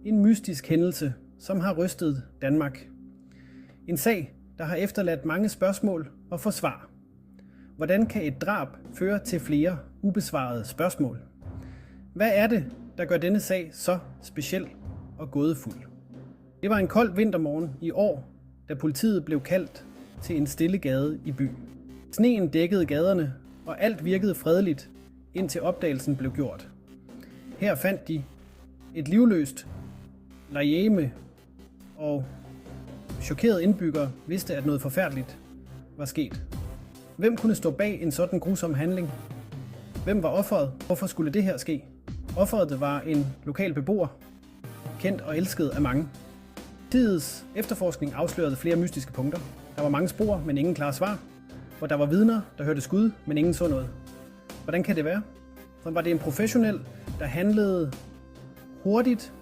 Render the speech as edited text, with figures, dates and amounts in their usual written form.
En mystisk hændelse, som har rystet Danmark. En sag, der har efterladt mange spørgsmål og få svar. Hvordan kan et drab føre til flere ubesvarede spørgsmål? Hvad er det, der gør denne sag så speciel og gådefuld? Det var en kold vintermorgen i år, da politiet blev kaldt til en stille gade i by. Sneen dækkede gaderne, og alt virkede fredeligt, indtil opdagelsen blev gjort. Her fandt de et livløst lejeme, og chokerede indbyggere vidste, at noget forfærdeligt var sket. Hvem kunne stå bag en sådan grusom handling? Hvem var offeret? Hvorfor skulle det her ske? Offeret var en lokal beboer, kendt og elsket af mange. Tidets efterforskning afslørede flere mystiske punkter. Der var mange spor, men ingen klare svar. Hvor der var vidner, der hørte skud, men ingen så noget. Hvordan kan det være? Så var det en professionel, der handlede hurtigt